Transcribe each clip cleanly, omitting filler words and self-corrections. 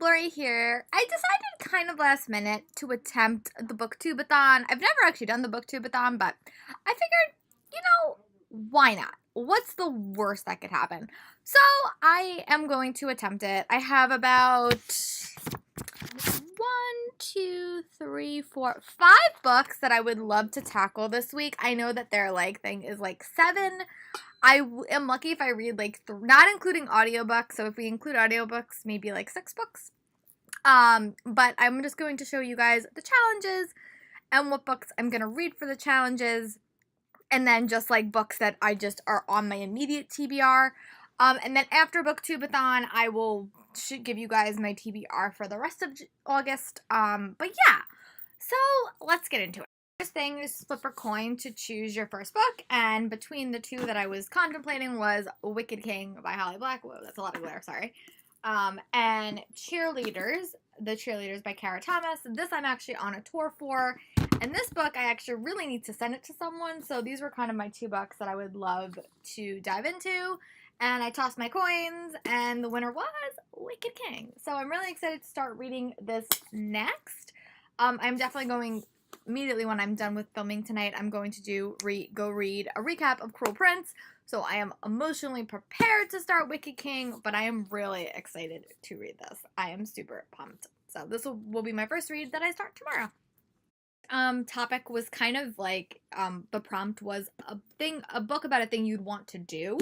Lori here. I decided kind of last minute to attempt the Booktubeathon. I've never actually done the Booktubeathon, but I figured, why not? What's the worst that could happen? So I am going to attempt it. I have about 5 books that I would love to tackle this week. I know that their thing is 7. I am lucky if I read not including audiobooks. So if we include audiobooks, maybe 6 books. But I'm just going to show you guys the challenges and what books I'm going to read for the challenges. And then just books that I just are on my immediate TBR. And then after Booktubeathon, I should give you guys my TBR for the rest of August. But yeah, so let's get into it. First thing is flip a coin to choose your first book, and between the two that I was contemplating was Wicked King by Holly Black. Whoa, that's a lot of glare, sorry. And Cheerleaders, The Cheerleaders by Kara Thomas. This I'm actually on a tour for, and this book I actually really need to send it to someone, so these were kind of my 2 books that I would love to dive into. And I tossed my coins, and the winner was Wicked King. So I'm really excited to start reading this next. I'm definitely going, immediately when I'm done with filming tonight, I'm going to go read a recap of Cruel Prince. So I am emotionally prepared to start Wicked King, but I am really excited to read this. I am super pumped. So this will be my first read that I start tomorrow. Topic was kind of the prompt was a book about a thing you'd want to do.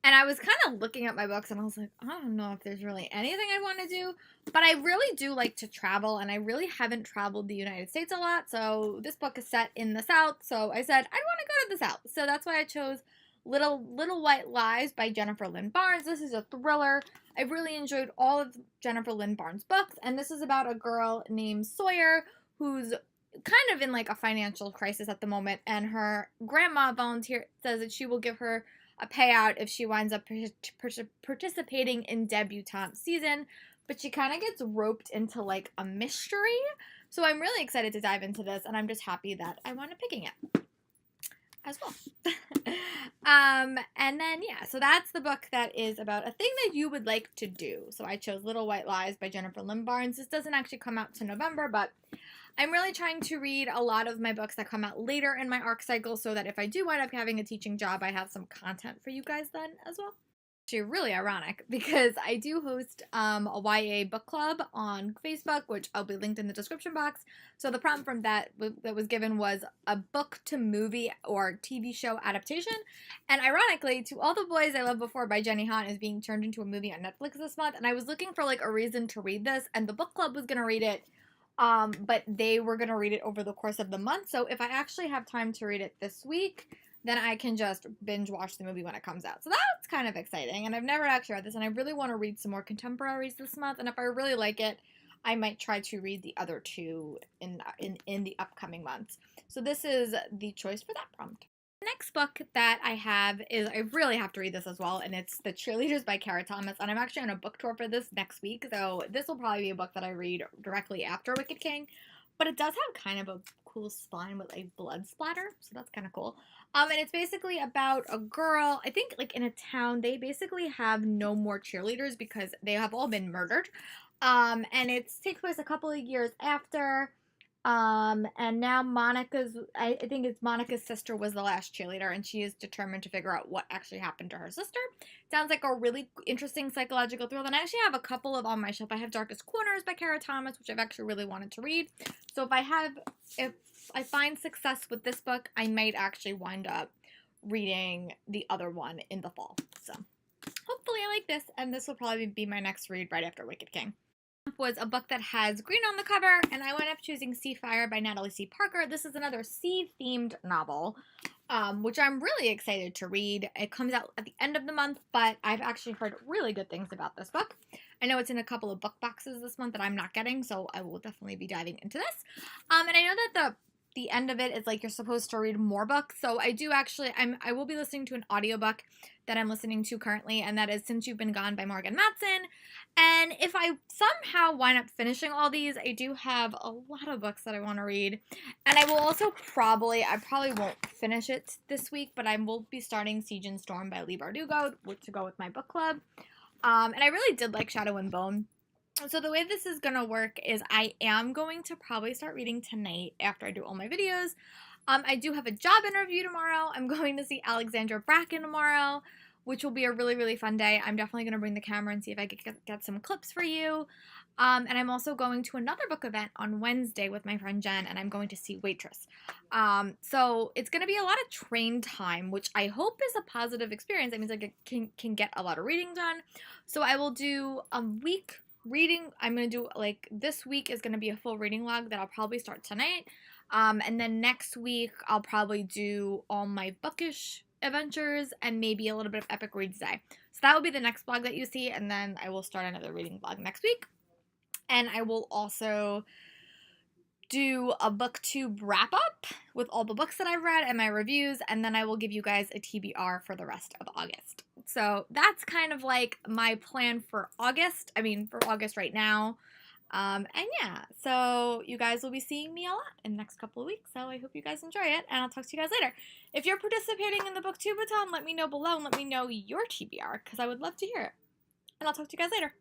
And I was kind of looking at my books and I was like, I don't know if there's really anything I want to do, but I really do like to travel, and I really haven't traveled the United States a lot. So this book is set in the South. So I said, I want to go to the South. So that's why I chose Little White Lies by Jennifer Lynn Barnes. This is a thriller. I really enjoyed all of Jennifer Lynn Barnes' books. And this is about a girl named Sawyer who's kind of in a financial crisis at the moment. And her grandma says that she will give her a payout if she winds up participating in debutante season, but she kind of gets roped into a mystery. So I'm really excited to dive into this, and I'm just happy that I wound up picking it as well. And then yeah, so that's the book that is about a thing that you would like to do. So I chose Little White Lies by Jennifer Lynn Barnes. This doesn't actually come out to November, but I'm really trying to read a lot of my books that come out later in my ARC cycle so that if I do wind up having a teaching job, I have some content for you guys then as well. Actually, really ironic because I do host a YA book club on Facebook, which I'll be linked in the description box. So the prompt from that was given was a book to movie or TV show adaptation. And ironically, To All the Boys I Loved Before by Jenny Han is being turned into a movie on Netflix this month. And I was looking for a reason to read this, and the book club was going to read it. But they were going to read it over the course of the month. So if I actually have time to read it this week, then I can just binge watch the movie when it comes out. So that's kind of exciting. And I've never actually read this, and I really want to read some more contemporaries this month. And if I really like it, I might try to read the other 2 in the upcoming months. So this is the choice for that prompt. The next book that I have is, I really have to read this as well, and it's The Cheerleaders by Kara Thomas, and I'm actually on a book tour for this next week, so this will probably be a book that I read directly after Wicked King, but it does have kind of a cool spine with a blood splatter, so that's kind of cool. And it's basically about a girl, I think in a town, they basically have no more cheerleaders because they have all been murdered, and it takes place a couple of years after. And now I think it's Monica's sister was the last cheerleader, and she is determined to figure out what actually happened to her sister. Sounds like a really interesting psychological thriller, and I actually have a couple of on my shelf. I have Darkest Corners by Kara Thomas, which I've actually really wanted to read. So if I find success with this book, I might actually wind up reading the other one in the fall. So hopefully I like this, and this will probably be my next read right after Wicked King. Was a book that has green on the cover, and I wound up choosing Seafire by Natalie C. Parker. This is another sea-themed novel, which I'm really excited to read. It comes out at the end of the month, but I've actually heard really good things about this book. I know it's in a couple of book boxes this month that I'm not getting, so I will definitely be diving into this. And I know that the end of it is you're supposed to read more books, so I will be listening to an audiobook that I'm listening to currently, and that is Since You've Been Gone by Morgan Matson. And if I somehow wind up finishing all these, I do have a lot of books that I want to read. And I will also I probably won't finish it this week, but I will be starting Siege and Storm by Leigh Bardugo to go with my book club. And I really did like Shadow and Bone. So the way this is going to work is I am going to probably start reading tonight after I do all my videos. I do have a job interview tomorrow. I'm going to see Alexandra Bracken tomorrow, which will be a really, really fun day. I'm definitely going to bring the camera and see if I can get some clips for you. And I'm also going to another book event on Wednesday with my friend Jen, and I'm going to see Waitress. So it's going to be a lot of train time, which I hope is a positive experience. That means I can get a lot of reading done. So I will do a week reading. I'm going to do, like, this week is going to be a full reading log that I'll probably start tonight. And then next week, I'll probably do all my bookish adventures and maybe a little bit of epic reads day. So that will be the next blog that you see, and then I will start another reading blog next week. And I will also do a booktube wrap up with all the books that I've read and my reviews, and then I will give you guys a TBR for the rest of August. So that's kind of like my plan for August. I mean, for August right now. And yeah, so you guys will be seeing me a lot in the next couple of weeks, so I hope you guys enjoy it, and I'll talk to you guys later. If you're participating in the Booktubeathon, let me know below and let me know your TBR, because I would love to hear it. And I'll talk to you guys later.